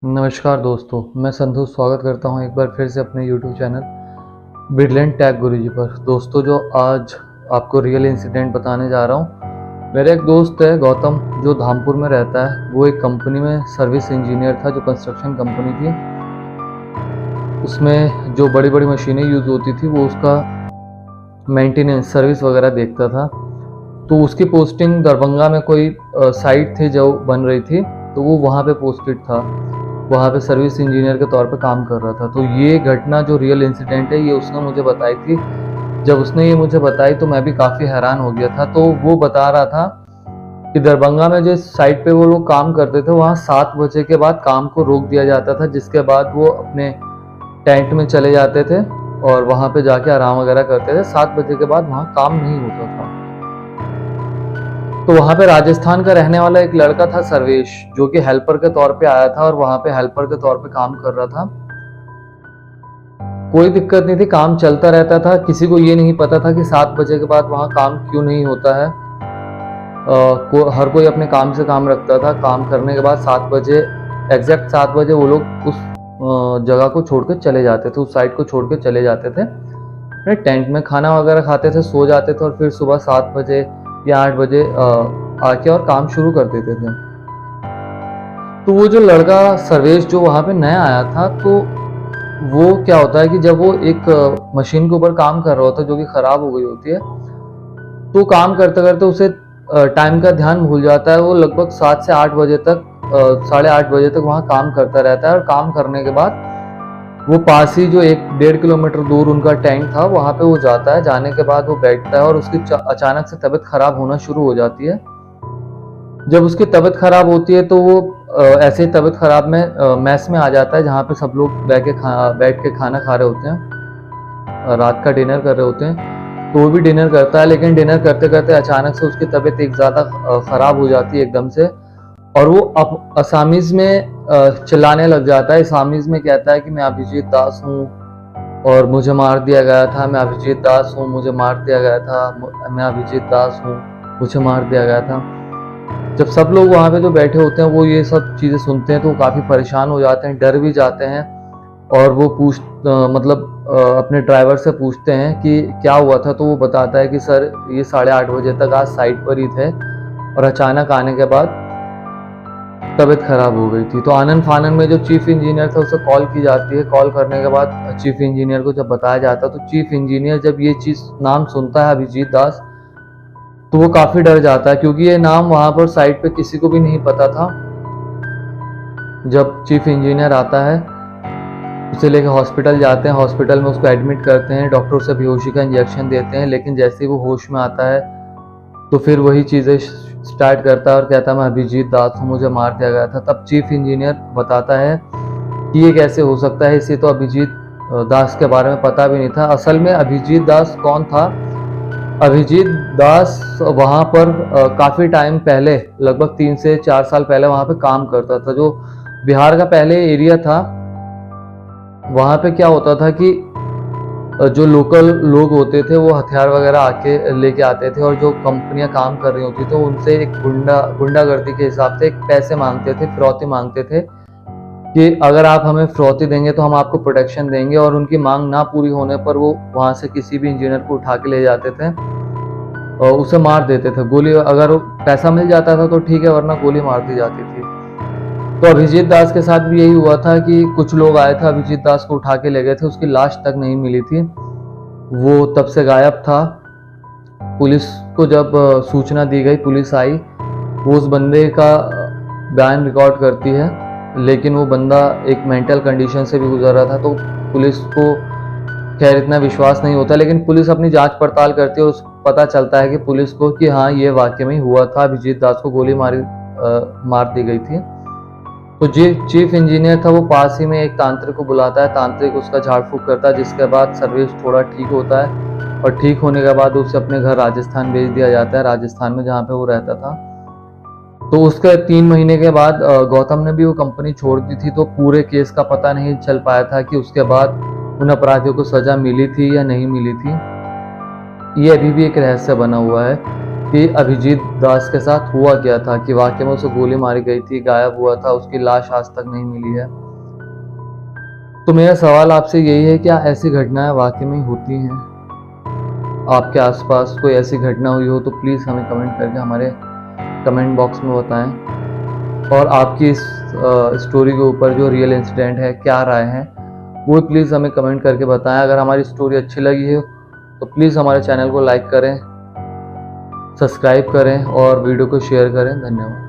नमस्कार दोस्तों, मैं संधू स्वागत करता हूं एक बार फिर से अपने YouTube चैनल ब्रिलियंट टेक गुरुजी पर। दोस्तों, जो आज आपको रियल इंसिडेंट बताने जा रहा हूं, मेरा एक दोस्त है गौतम, जो धामपुर में रहता है। वो एक कंपनी में सर्विस इंजीनियर था, जो कंस्ट्रक्शन कंपनी थी। उसमें जो बड़ी बड़ी मशीनें यूज़ होती थी वो उसका मेंटेनेंस सर्विस वगैरह देखता था। तो उसकी पोस्टिंग दरभंगा में कोई साइट थी जो बन रही थी, तो वो वहाँ पे पोस्टेड था। वहाँ पे सर्विस इंजीनियर के तौर पे काम कर रहा था। तो ये घटना जो रियल इंसिडेंट है, ये उसने मुझे बताई थी। जब उसने ये मुझे बताई तो मैं भी काफ़ी हैरान हो गया था। तो वो बता रहा था कि दरभंगा में जिस साइट पे वो लोग काम करते थे, वहाँ 7 बजे के बाद काम को रोक दिया जाता था, जिसके बाद वो अपने टेंट में चले जाते थे और वहाँ पे जाके आराम वगैरह करते थे। 7 बजे के बाद वहाँ काम नहीं होता था। तो वहाँ पे राजस्थान का रहने वाला एक लड़का था सर्वेश, जो कि हेल्पर के तौर पे आया था और वहाँ पे हेल्पर के तौर पे काम कर रहा था। कोई दिक्कत नहीं थी, काम चलता रहता था। किसी को ये नहीं पता था कि 7 बजे के बाद वहाँ काम क्यों नहीं होता है। हर कोई अपने काम से काम रखता था। काम करने के बाद 7 बजे, एग्जैक्ट 7 बजे वो लोग उस जगह को छोड़ के चले जाते थे, उस साइट को छोड़ के चले जाते थे। अपने टेंट में खाना वगैरह खाते थे, सो जाते थे और फिर सुबह 7 बजे या 8 बजे आके और काम शुरू कर देते थे। तो वो जो लड़का सर्वेश जो वहाँ पे नया आया था, तो वो क्या होता है कि जब वो एक मशीन के ऊपर काम कर रहा होता है जो कि खराब हो गई होती है, तो काम करते करते उसे टाइम का ध्यान भूल जाता है। वो लगभग 7 से 8 बजे तक, 8:30 बजे तक वहाँ काम करता रहता है। और काम करने के बाद वो पास ही जो 1-1.5 किलोमीटर दूर उनका टेंट था, वहाँ पे वो जाता है। जाने के बाद वो बैठता है और उसकी अचानक से तबीयत खराब होना शुरू हो जाती है। जब उसकी तबीयत खराब होती है तो वो ऐसे ही तबीयत खराब में मेस में आ जाता है, जहाँ पे सब लोग बैठ के खाना खा रहे होते हैं, रात का डिनर कर रहे होते हैं। तो वो भी डिनर करता है, लेकिन डिनर करते करते अचानक से उसकी तबीयत एक ज़्यादा खराब हो जाती है एकदम से। और वो असामीज में चिल्लाने लग जाता है। असामीज में कहता है कि मैं अभिजीत दास हूँ और मुझे मार दिया गया था। मैं अभिजीत दास हूँ, मुझे मार दिया गया था। मैं अभिजीत दास हूँ, मुझे मार दिया गया था। जब सब लोग वहाँ पे जो बैठे होते हैं वो ये सब चीज़ें सुनते हैं, तो वो काफ़ी परेशान हो जाते हैं, डर भी जाते हैं। और वो अपने ड्राइवर से पूछते हैं कि क्या हुआ था। तो वो बताता है कि सर, ये 8:30 बजे तक आज साइट पर ही थे और अचानक आने के बाद तबीयत खराब हो गई थी। तो आनन फानन में जो चीफ इंजीनियर था उसे कॉल की जाती है। कॉल करने के बाद चीफ इंजीनियर को जब बताया जाता है, तो चीफ इंजीनियर जब ये चीज़ नाम सुनता है अभिजीत दास, तो वो काफ़ी डर जाता है, क्योंकि ये नाम वहाँ पर साइट पे किसी को भी नहीं पता था। जब चीफ इंजीनियर आता है, उसे लेकर हॉस्पिटल जाते हैं। हॉस्पिटल में उसको एडमिट करते हैं, डॉक्टर उसे बेहोशी का इंजेक्शन देते हैं। लेकिन जैसे ही वो होश में आता है, तो फिर वही चीज़ें स्टार्ट करता है और कहता है मैं अभिजीत दास हूँ, मुझे मार दिया गया था। तब चीफ इंजीनियर बताता है कि ये कैसे हो सकता है, इसे तो अभिजीत दास के बारे में पता भी नहीं था। असल में अभिजीत दास कौन था? अभिजीत दास वहाँ पर काफ़ी टाइम पहले, लगभग 3 से 4 साल पहले वहाँ पे काम करता था। जो बिहार का पहले एरिया था, वहाँ पे क्या होता था कि जो लोकल लोग होते थे वो हथियार वगैरह आके लेके आते थे, और जो कंपनियां काम कर रही होती तो उनसे एक गुंडागर्दी के हिसाब से एक पैसे मांगते थे, फिरौती मांगते थे कि अगर आप हमें फिरौती देंगे तो हम आपको प्रोटेक्शन देंगे। और उनकी मांग ना पूरी होने पर वो वहां से किसी भी इंजीनियर को उठा के ले जाते थे और उसे मार देते थे गोली। अगर पैसा मिल जाता था तो ठीक है, वरना गोली मार दी जाती थी। तो अभिजीत दास के साथ भी यही हुआ था कि कुछ लोग आए थे, अभिजीत दास को उठा के ले गए थे। उसकी लाश तक नहीं मिली थी, वो तब से गायब था। पुलिस को जब सूचना दी गई, पुलिस आई, वो उस बंदे का बयान रिकॉर्ड करती है, लेकिन वो बंदा एक मेंटल कंडीशन से भी गुजर रहा था। तो पुलिस को खैर इतना विश्वास नहीं होता, लेकिन पुलिस अपनी जांच पड़ताल करती है। उस पता चलता है कि पुलिस को कि हाँ, ये वाकई में हुआ था, अभिजीत दास को गोली मार दी गई थी। तो चीफ इंजीनियर था, वो पास ही में एक तांत्रिक को बुलाता है। तांत्रिक उसका झाड़ फूक करता है, जिसके बाद सर्वेश थोड़ा ठीक होता है। और ठीक होने के बाद उसे अपने घर राजस्थान भेज दिया जाता है, राजस्थान में जहाँ पे वो रहता था। तो उसके 3 महीने के बाद गौतम ने भी वो कंपनी छोड़ दी थी। तो पूरे केस का पता नहीं चल पाया था कि उसके बाद उन अपराधियों को सजा मिली थी या नहीं मिली थी। ये अभी भी एक रहस्य बना हुआ है कि अभिजीत दास के साथ हुआ क्या था, कि वाकई में उसे गोली मारी गई थी, गायब हुआ था, उसकी लाश आज तक नहीं मिली है। तो मेरा सवाल आपसे यही है, क्या ऐसी घटनाएं वाकई में होती हैं? आपके आसपास कोई ऐसी घटना हुई हो तो प्लीज़ हमें कमेंट करके हमारे कमेंट बॉक्स में बताएं। और आपकी इस स्टोरी के ऊपर जो रियल इंसिडेंट है, क्या राय है, वो प्लीज़ हमें कमेंट करके बताएं। अगर हमारी स्टोरी अच्छी लगी है तो प्लीज़ हमारे चैनल को लाइक करें, सब्सक्राइब करें और वीडियो को शेयर करें। धन्यवाद।